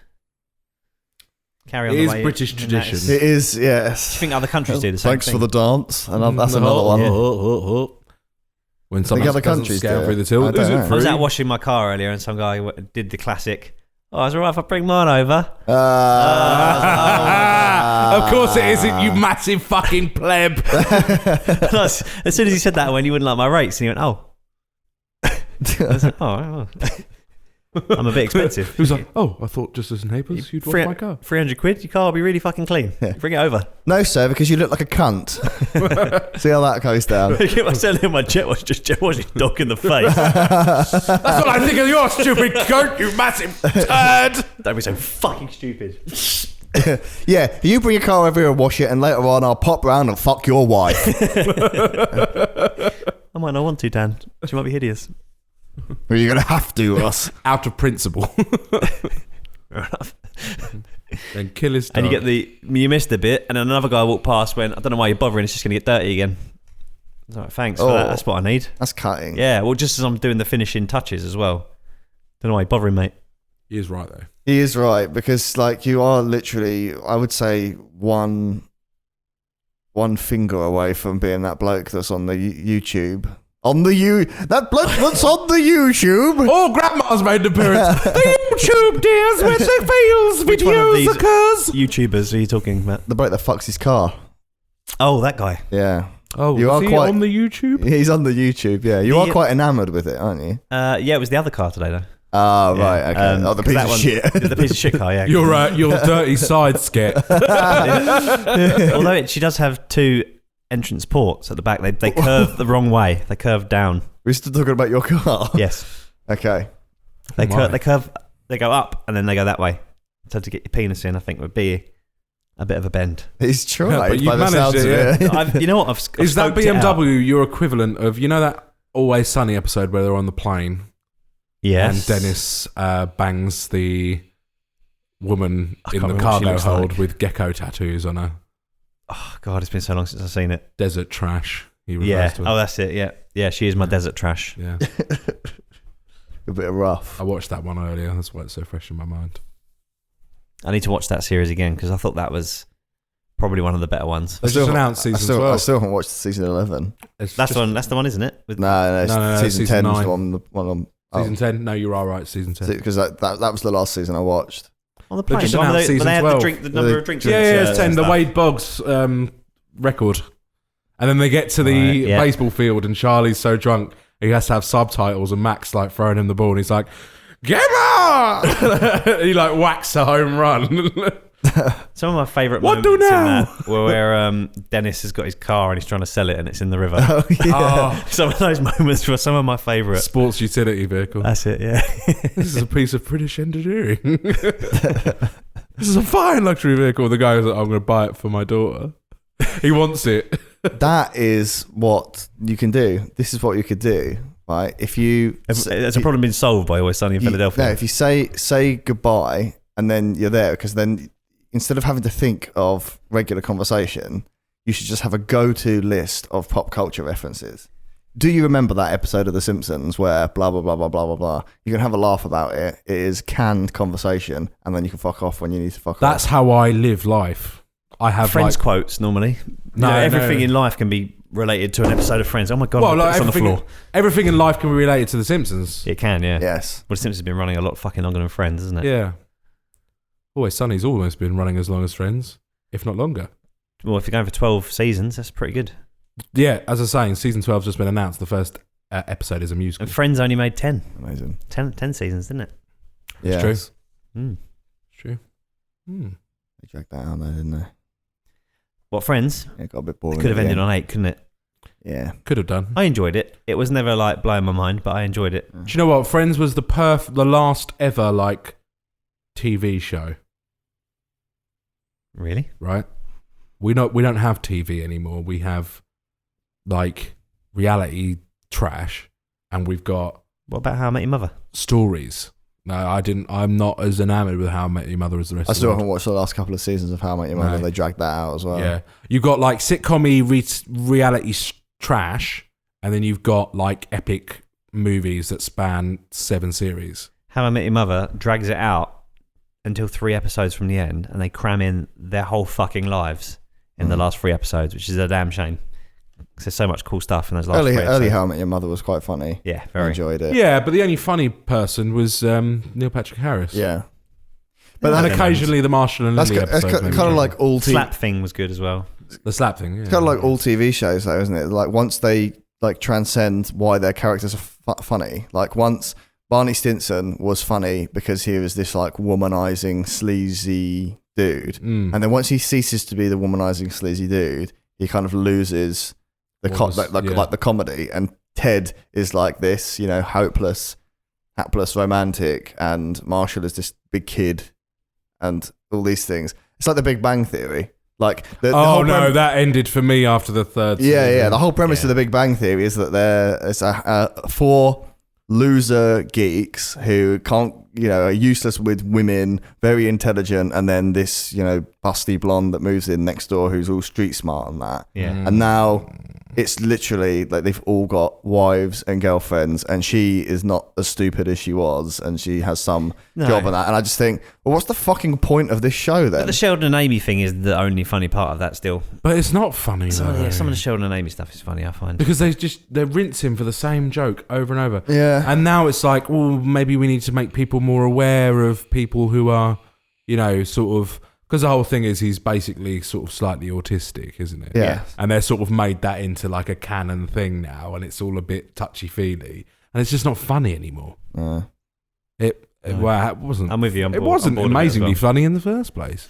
Carry on. It the is way British tradition. It is, yes. Do you think other countries do the same Thanks thing? for the dance, and that's another one. Yeah. When someone other doesn't countries scale do through it. the till, I don't is it know. I was free? out washing my car earlier, and some guy did the classic. Oh, it's alright if I bring mine over. Of course it isn't, you massive fucking pleb. As soon as he said that, I went, "You wouldn't like my rates," and he went, "Oh." I was like, oh. I'm a bit expensive. He was like, "Oh, I thought just as neighbours you'd wash my car." 300 quid, your car will be really fucking clean. Yeah. Bring it over. No, sir, because you look like a cunt. See how that goes down. I get myself in my jet wash his dog in the face. That's what I think of your stupid goat, you massive turd. Don't be so fucking stupid. Yeah, you bring your car over here and wash it, and later on I'll pop round and fuck your wife. I might not want to, Dan. She might be hideous. Well, you're going to have to, Ross. Out of principle. Fair enough. Then kill his dog. And you missed a bit, and then another guy walked past, went, "I don't know why you're bothering, it's just going to get dirty again." I was like, "Thanks for that, that's what I need." That's cutting. Yeah, well, just as I'm doing the finishing touches as well. Don't know why you're bothering, mate. He is right, though. He is right, because like you are literally, I would say, one finger away from being that bloke that's on the YouTube On the that bloke that's on the YouTube. Oh, Grandma's made an appearance. The YouTube dears where the fails Which one of videos these occurs. YouTubers are you talking about? The bloke that fucks his car. Oh, that guy. Yeah. Oh, You is are he quite- on the YouTube? He's on the YouTube, yeah. You The- are quite enamoured with it, aren't you? Yeah, it was the other car today, though. Oh, Yeah. right, okay. The 'cause piece that of one- shit. The piece of shit car, yeah. Your dirty side skit. Although she does have 2 entrance ports at the back. They curve the wrong way. They curve down. We're still talking about your car? Yes. Okay. They My. curve. They go up and then they go that way. So to get your penis in, I think would be a bit of a bend. He's tried Yeah, but by you've the managed sounds it, of it. You know what? I've Is that scoped it out. BMW your equivalent of, you know that Always Sunny episode where they're on the plane Yes. and Dennis bangs the woman I in can't the remember what she cargo looks hold like. with gecko tattoos on her? Oh God, it's been so long since I've seen it. Desert trash. He refers Yeah. to her. Oh, that's it. Yeah. Yeah. She is my desert trash. Yeah. A bit rough. I watched that one earlier. That's why it's so fresh in my mind. I need to watch that series again because I thought that was probably one of the better ones. They just announced season 12. I still haven't watched season 11. It's That's just- That's the one, isn't it? With No, No, season season 10 is 9. the one on. Season 10? No, you are right. Season 10. Because that was the last season I watched. on the They've plane. just The one announced where they season had 12. the number of drinks. Yeah, it's 10. and The stuff. Wade Boggs record. And then they get to the Right, yeah. baseball field and Charlie's so drunk he has to have subtitles and Max like throwing him the ball and he's like, Gemma! He like whacks a home run. Some of my favourite What moments do in now? that were where Dennis has got his car and he's trying to sell it and it's in the river. Oh, yeah. Oh, Some of those moments were some of my favourite. sports utility vehicle. That's it, yeah. This is a piece of British engineering. This is a fine luxury vehicle. The guy was like, I'm going to buy it for my daughter. He wants it. That is what you can do. This is what you could do, right? If you... Has a problem been solved by Always Sunny in Philadelphia? No, if you say goodbye and then you're there, because then instead of having to think of regular conversation, you should just have a go-to list of pop culture references. Do you remember that episode of The Simpsons where blah, blah, blah, blah, blah, blah, blah? You can have a laugh about it. It is canned conversation, and then you can fuck off when you need to fuck That's off. how I live life. I have Friends like... quotes normally. No, everything no. in life can be related to an episode of Friends. Oh my God, Well, look, like it's on the floor. everything in life can be related to The Simpsons. It can, yeah. Yes. Well, The Simpsons have been running a lot fucking longer than Friends, isn't it? Yeah. Always Sunny's almost been running as long as Friends, if not longer. Well, if you're going for 12 seasons, that's pretty good. Yeah, as I was saying, season 12's just been announced. The first episode is a musical. And Friends only made 10 Amazing. 10 seasons, didn't it? Yeah. true. Mm. It's true. Hmm. They dragged that out there, didn't they? What, Friends? It got a bit It boring. could have at the ended end. on 8, couldn't it? Yeah. Could have done. I enjoyed it. It was never like blowing my mind, but I enjoyed it. Do you know what? Friends was the last ever like TV show, Really? right? We don't have TV anymore. We have like reality trash, and we've got What about How I Met Your Mother? stories. No, I didn't. I'm not as enamored with How I Met Your Mother as the rest I of the still world. haven't watched the last couple of seasons of How I Met Your Mother. No. They dragged that out as well. Yeah, you've got like sitcom-y reality trash, and then you've got like epic movies that span 7 series. How I Met Your Mother drags it out until 3 episodes from the end, and they cram in their whole fucking lives in the last 3 episodes, which is a damn shame. 'Cause there's so much cool stuff in those last 3 Early episodes. How I Met Your Mother was quite funny. Yeah, I very. enjoyed it. Yeah, but the only funny person was Neil Patrick Harris. Yeah. But Yeah. and occasionally the Marshall and That's, Lily that's episodes. kind of like all TV. Slap thing was good as well. the slap thing. Yeah. It's kind of like all TV shows, though, isn't it? Like once they like transcend why their characters are funny. Like once Barney Stinson was funny because he was this like womanizing, sleazy dude, Mm. and then once he ceases to be the womanizing, sleazy dude, he kind of loses the like the comedy. And Ted is like this, hopeless, hapless romantic, and Marshall is this big kid, and all these things. It's like The Big Bang Theory. Like the Oh whole no, that ended for me after the third. yeah. season. The whole premise of The Big Bang Theory is that it's 4 loser geeks who can't, are useless with women, very intelligent, and then this, busty blonde that moves in next door who's all street smart and that. Yeah. And now it's literally like they've all got wives and girlfriends, and she is not as stupid as she was, and she has some job on that. And I just think, well, what's the fucking point of this show then? But the Sheldon and Amy thing is the only funny part of that still. But it's not funny though. Yeah, some of the Sheldon and Amy stuff is funny, I find. Because they're rinsing for the same joke over and over. Yeah. And now it's like, well, maybe we need to make people more aware of people who are, sort of... Because the whole thing is he's basically sort of slightly autistic, isn't it? Yeah. And they're sort of made that into like a canon thing now, and it's all a bit touchy-feely. And it's just not funny anymore. It wasn't... I'm with you. It wasn't amazingly funny in the first place.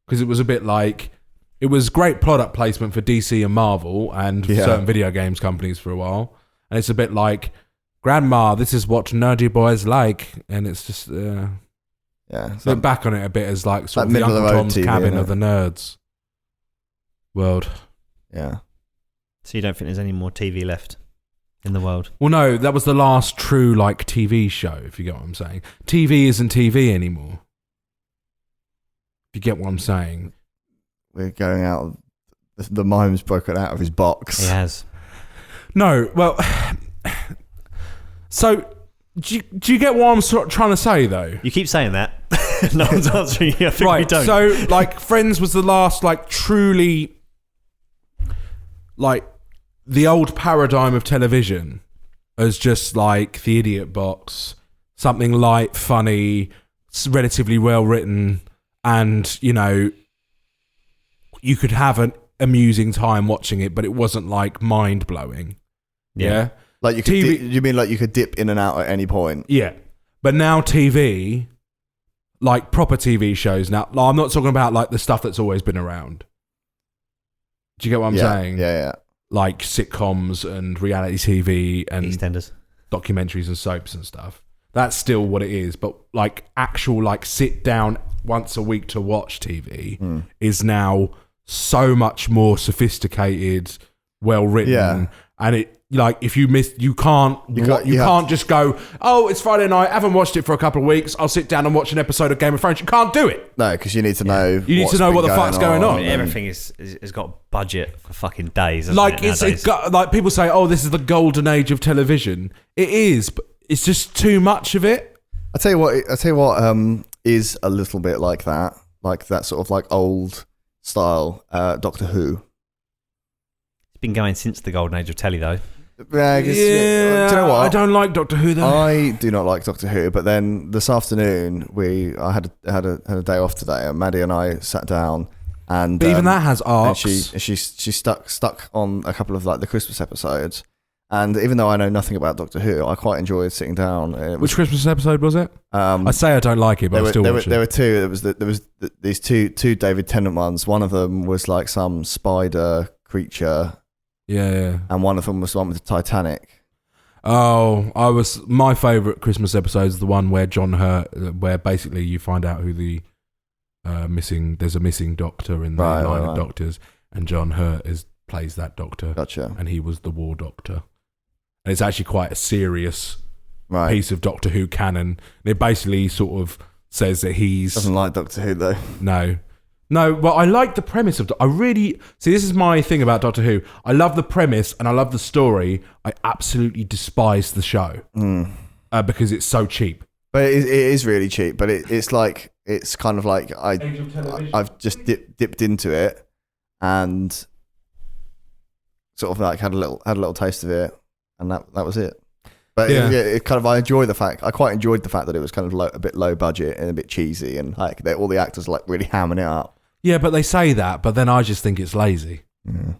Because it was a bit like... It was great product placement for DC and Marvel and certain video games companies for a while. And it's a bit like, Grandma, this is what nerdy boys like. And it's just... Yeah, look back on it a bit as like sort of the middle Uncle of the road Tom's TV, Cabin innit? of the Nerds world. Yeah. So you don't think there's any more TV left in the world? Well, no, that was the last true like TV show, if you get what I'm saying. TV isn't TV anymore. If you get what I'm saying. We're going out. The mime's broken out of his box. He has. No, well, so do you get what I'm sort of trying to say though? You keep saying that. No one's answering you. I think we don't. So like Friends was the last like truly like the old paradigm of television as just like the idiot box, something light, funny, relatively well written, and you could have an amusing time watching it, but it wasn't like mind blowing. Yeah. Like you could you mean like you could dip in and out at any point? Yeah. But now TV, like proper TV shows now, like, I'm not talking about like the stuff that's always been around. Do you get what I'm saying? Yeah. Like sitcoms and reality TV and EastEnders, documentaries and soaps and stuff. That's still what it is. But like actual like sit down once a week to watch TV is now so much more sophisticated, well written, and it like if you miss, you can't just go, oh, it's Friday night, I haven't watched it for a couple of weeks, I'll sit down and watch an episode of Game of Thrones. You can't do it. No, because you need to know. You need to know what the fuck's going on. I mean, everything has got budget for fucking days. Like it's like people say, oh, this is the golden age of television. It is, but it's just too much of it. I tell you what. Is a little bit like that sort of like old style Doctor Who. It's been going since the golden age of telly, though. Yeah, do you know what? I don't like Doctor Who though. I do not like Doctor Who, but then this afternoon I had a day off today, and Maddie and I sat down, and But even that has arcs. And she stuck on a couple of like the Christmas episodes, and even though I know nothing about Doctor Who, I quite enjoyed sitting down. Which Christmas episode was it? I say I don't like it, but I still watch it. There were two. There was these two David Tennant ones. One of them was like some spider creature. Yeah. And one of them was the one with the Titanic. Oh, my favourite Christmas episode is the one where John Hurt, where basically you find out who the there's a missing doctor in the line of doctors, and John Hurt plays that doctor. Gotcha. And he was the war doctor. And it's actually quite a serious piece of Doctor Who canon. And it basically sort of says that he's... Doesn't like Doctor Who though. No, well, I like the premise of... See, this is my thing about Doctor Who. I love the premise and I love the story. I absolutely despise the show because it's so cheap. But it is really cheap. But it's like... It's kind of like I've just dipped into it and sort of like had a little taste of it, and that was it. But it kind of I quite enjoyed the fact that it was kind of a bit low budget and a bit cheesy, and like all the actors like really hamming it up. Yeah, but they say that, but then I just think it's lazy. Mm.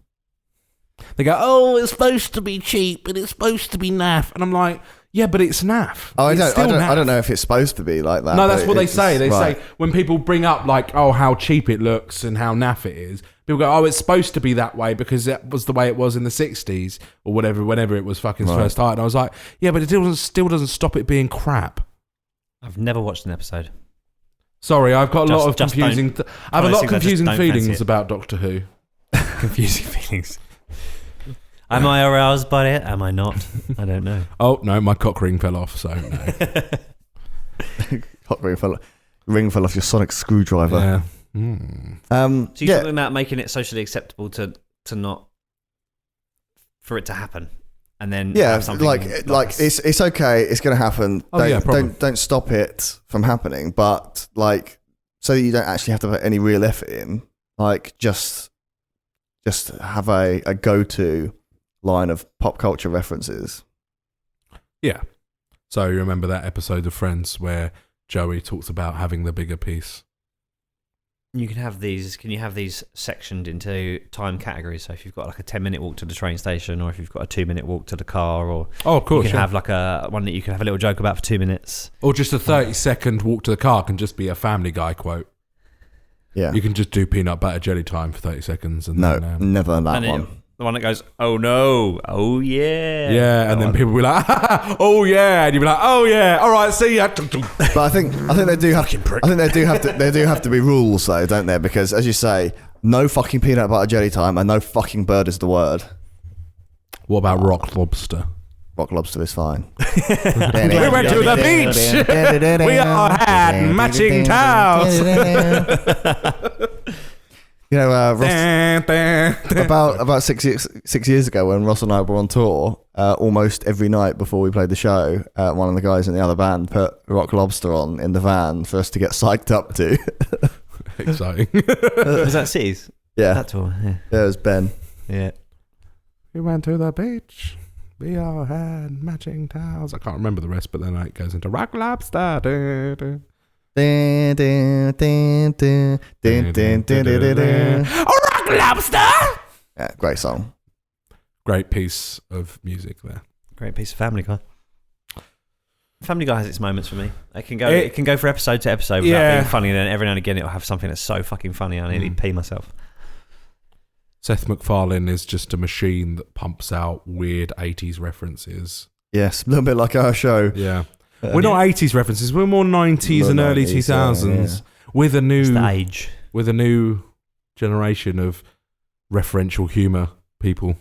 They go, oh, it's supposed to be cheap and it's supposed to be naff, and I'm like, yeah, but it's naff. Oh, I don't know if it's supposed to be like that. No, that's what they say. They say when people bring up like, oh, how cheap it looks and how naff it is, people go, oh, it's supposed to be that way because that was the way it was in the 60s or whatever, whenever it was fucking first started. And I was like, yeah, but it still doesn't stop it being crap. I've never watched an episode. Sorry, I've got a lot of confusing... I have a lot of confusing feelings about Doctor Who. Confusing feelings. Am I aroused by it? Am I not? I don't know. Oh, no, my cock ring fell off, so no. Cock ring fell off your sonic screwdriver. Yeah. So you're talking about making it socially acceptable to not for it to happen, and then Yeah, have something like it's okay. It's going to happen. Oh, yeah, probably. Don't stop it from happening. But like, so you don't actually have to put any real effort in. Like, just have a go-to line of pop culture references. Yeah. So you remember that episode of Friends where Joey talks about having the bigger piece? You can have these. Can you have these sectioned into time categories? So if you've got like a 10-minute walk to the train station, or if you've got a 2-minute walk to the car, or Oh, of course. you can yeah. have like a one that you can have a little joke about for 2 minutes. Or just a 30-second walk to the car can just be a Family Guy quote. Yeah. You can just do peanut butter jelly time for 30 seconds. And No, then, never that And then one. the one that goes, oh no, oh yeah. yeah, That and then one. people will be like, oh yeah, and you'll be like, oh yeah, all right, see ya. But I think they do have. I think they do have to be rules though, don't there? Because as you say, no fucking peanut butter jelly time, and no fucking bird is the word. What about rock lobster? Rock lobster is fine. We went to the beach. We all had matching towels. You know, about 6 years ago, when Ross and I were on tour, almost every night before we played the show, one of the guys in the other band put Rock Lobster on in the van for us to get psyched up to. Exciting. Was that Cities? Yeah, That tour, yeah. it was Ben. Yeah. We went to the beach. We all had matching towels. I can't remember the rest, but then it goes into rock lobster. Du, du. Dun, dun, dun, dun, dun, dun, dun, dun, dun. Rock lobster. Yeah, great song. Great piece of music there. Great piece of Family Guy. Family Guy has its moments for me. It can go from episode to episode without Yeah. being funny, and then every now and again it'll have something that's so fucking funny I nearly pee myself. Seth MacFarlane is just a machine that pumps out weird 80s references. Yes, a little bit like our show. Yeah. We're not 80s references, we're more 90s and early 90s, 2000s yeah. with a It's the new age. generation of referential humour people.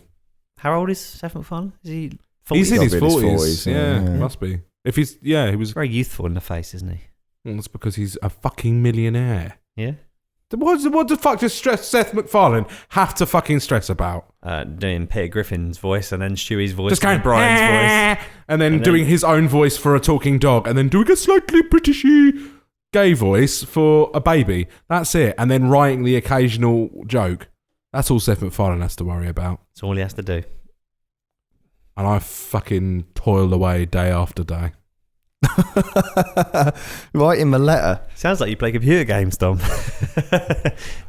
How old is Seth MacFarlane? Is he 40s? He's in his He's got 40s. to be in his 40s, Yeah, yeah. must be. If he's he was. Very youthful in the face, isn't he? Well, that's because he's a fucking millionaire. Yeah. What the fuck does Seth MacFarlane have to fucking stress about? Doing Peter Griffin's voice and then Stewie's voice Just and going Brian's voice. and then And doing then- his own voice for a talking dog, and then doing a slightly Britishy gay voice for a baby. That's it. And then writing the occasional joke. That's all Seth MacFarlane has to worry about. That's all he has to do. And I fucking toil away day after day. Write him a letter. Sounds like you play computer games, Dom.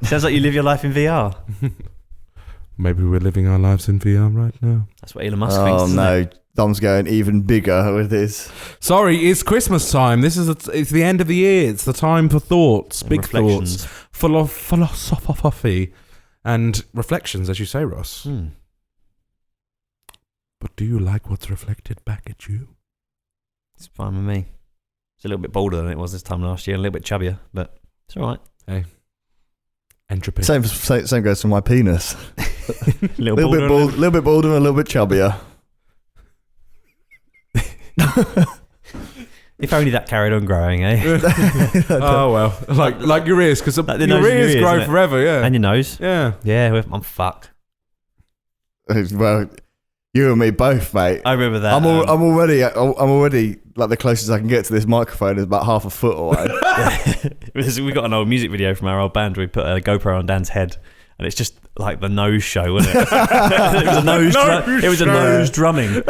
Sounds like you live your life in VR. Maybe we're living our lives in VR right now. That's what Elon Musk thinks. Oh isn't no, it? Dom's going even bigger with his. Sorry, it's Christmas time. It's the end of the year. It's the time for thoughts, And big reflections. thoughts, philosophy, and reflections, as you say, Ross. Hmm. But do you like what's reflected back at you? It's fine with me. It's a little bit bolder than it was this time last year, a little bit chubbier, but it's all right. Entropy. Same goes for my penis. A Little bit bolder and a little bit chubbier. If only that carried on growing, eh? Oh well, like your ears, because Like the your nose in your ears ears, grow isn't it? forever. Yeah, And your nose. yeah. Yeah, I'm fucked. Well, you and me both, mate. I remember that. I'm already like the closest I can get to this microphone is about half a foot away. We got an old music video from our old band where we put a GoPro on Dan's head, and it's just like the nose show, wasn't it? It was a nose drumming.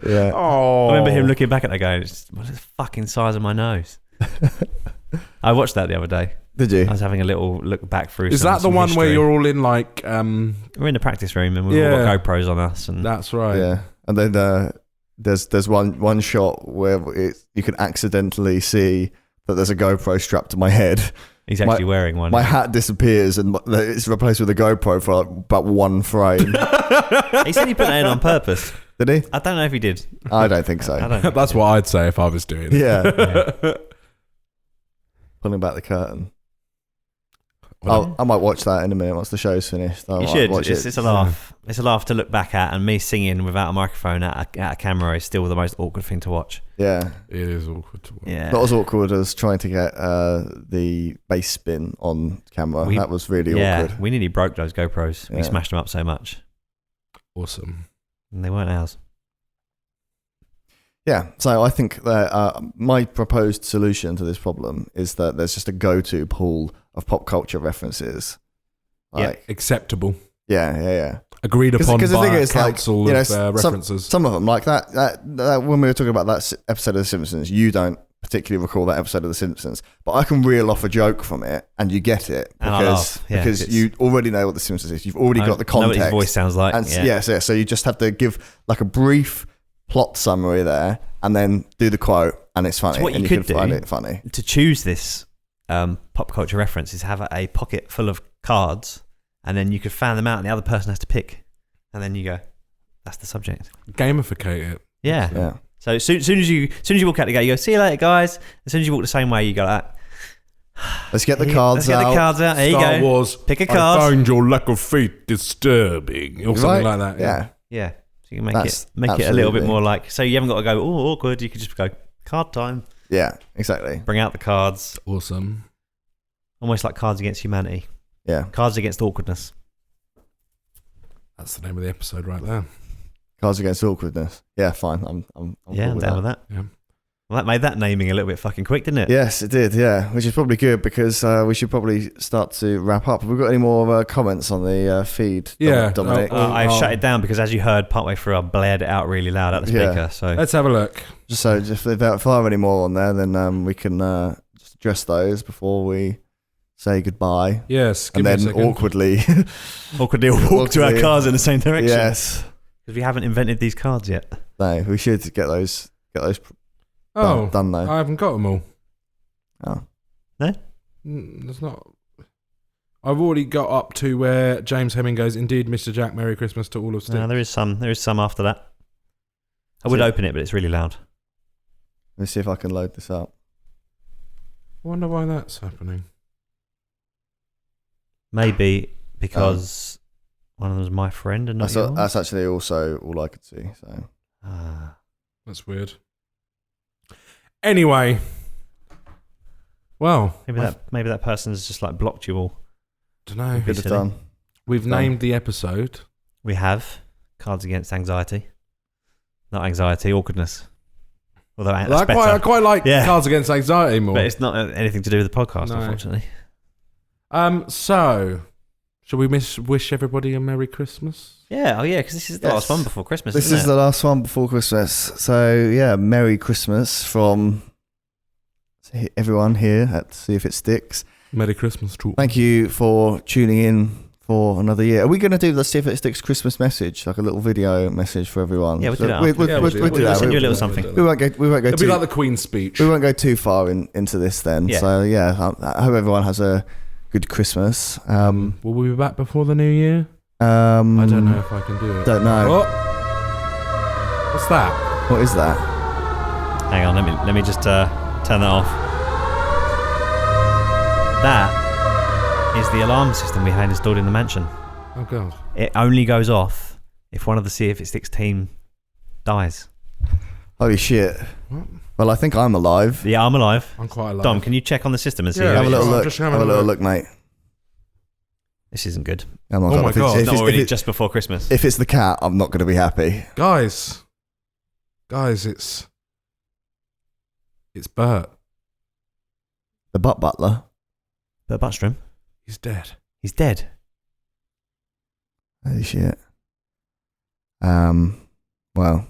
Yeah. Oh, I remember him looking back at that going, "What's the fucking size of my nose?" I watched that the other day. Did you? I was having a little look back through. Is some that the one where history. you're all in like? We're in the practice room and we've all Yeah. got GoPros on us, and That's right. Yeah. And then there's one shot where you can accidentally see that there's a GoPro strapped to my head. he's actually wearing one. My hat disappears and it's replaced with a GoPro for like about one frame. He said he put that in on purpose. Did he? I don't know if he did. I don't think so. I don't. think That's he what I'd say if I was doing it. Yeah. Pulling back the curtain. I might watch that in a minute once the show's finished. I did. You might should. watch It's it. a laugh. It's a laugh to look back at, and me singing without a microphone at a camera is still the most awkward thing to watch. Yeah. It is awkward to watch. Yeah. Not as awkward as trying to get the bass spin on camera. That was really awkward. We nearly broke those GoPros. We Yeah. smashed them up so much. Awesome. And they weren't ours. Yeah, so I think that my proposed solution to this problem is that there's just a go-to pool of pop culture references. Like, Acceptable. Yeah. Agreed upon Because the by thing a is, like, council you know, of references. some of them, like that when we were talking about that episode of The Simpsons, you don't particularly recall that episode of The Simpsons, but I can reel off a joke from it and you get it And I laugh. Yeah, because you already know what The Simpsons is. You've already got the I know what context. his voice sounds like. And so you just have to give like a brief plot summary there and then do the quote, and it's funny. So what and you you could can find do it funny. to choose this pop culture reference is have a pocket full of cards, and then you could fan them out, and the other person has to pick, and then you go, "That's the subject." Gamificate it. Yeah. Yeah. So as soon as you walk out the gate, you go, "See you later, guys." As soon as you walk the same way, you go like, Let's get the cards Let's out. get the cards out. There Star you go. Wars. Pick a I card. find your lack of faith disturbing, or something like that. Yeah. Yeah. So you can That's make it a little bit absolutely. more like. So you haven't got to go, "Oh, awkward." You could just go, "Card time." Yeah, exactly. Bring out the cards. Awesome. Almost like Cards Against Humanity. Yeah. Cards Against Awkwardness. That's the name of the episode right there. Cards Against Awkwardness. Yeah, fine. I'm I'm cool down with that. Yeah. Well, that made that naming a little bit fucking quick, didn't it? Yes, it did. Yeah, which is probably good because we should probably start to wrap up. Have we got any more comments on the feed? Yeah. Dominic. I've shut it down because, as you heard partway through, I blared it out really loud at the speaker. Yeah. So Let's have a look. So if there are any more on there, then we can just address those before we say goodbye. Yes. Give And me a then second. awkwardly, awkwardly walk to our Awkwardly. cars in the same direction. yes, Because we haven't invented these cards yet. no, we should get those Oh, done though. I haven't got them all. Oh, There's not. I've already got up to where James Hemming goes, "Indeed, Mr. Jack, Merry Christmas to all of Sticks." No, there is some after that. I would So- open it, but it's really loud. let me see if I can load this up. I wonder why that's happening. Maybe because one of them was my friend and not yours. That's actually also all I could see. So Ah. That's weird. Anyway. Well, Maybe that person's just like blocked you all. don't know. good have silly. done. We've Done. named the episode. We have Cards Against Anxiety. Not anxiety, awkwardness. Although that's I better. quite like Yeah. Cards Against Anxiety more. But it's not anything to do with the podcast, No. unfortunately. So, shall we wish everybody a Merry Christmas? Yeah, because this is the Yes. last one before Christmas. This isn't is it? the last one before Christmas. So yeah, Merry Christmas from everyone here at See If It Sticks. Merry Christmas to all. Thank you for tuning in for another year. Are we going to do the See If It Sticks Christmas message, like a little video message for everyone? Yeah, we'll do that We'll after. Yeah, do we'll that. send you a little We something. won't go. We won't go It'll be too. like the Queen's speech. We won't go too far into this then. Yeah. So yeah, I hope everyone has a good Christmas. Will we be back before the new year? I don't know if I can do it. Don't know. What? What's that? What is that? Hang on, let me just turn that off. That is the alarm system we had installed in the mansion. Oh god. It only goes off if one of the See If It Sticks team dies. Holy shit! What? Well, I think I'm alive. Yeah, I'm alive. I'm quite alive. Dom, can you check on the system and see? Yeah, how Have a it little is? I'm look. just Have having a a little look. look, mate. This isn't good. Oh my Oh god! my If it's- God. if It's not it's- already if it's- just before Christmas. If it's the cat, I'm not going to be happy. Guys, it's Bert. The butt butler. But Buttstrom, He's dead. he's dead. Holy shit. Well,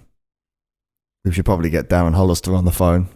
we should probably get Darren Hollister on the phone.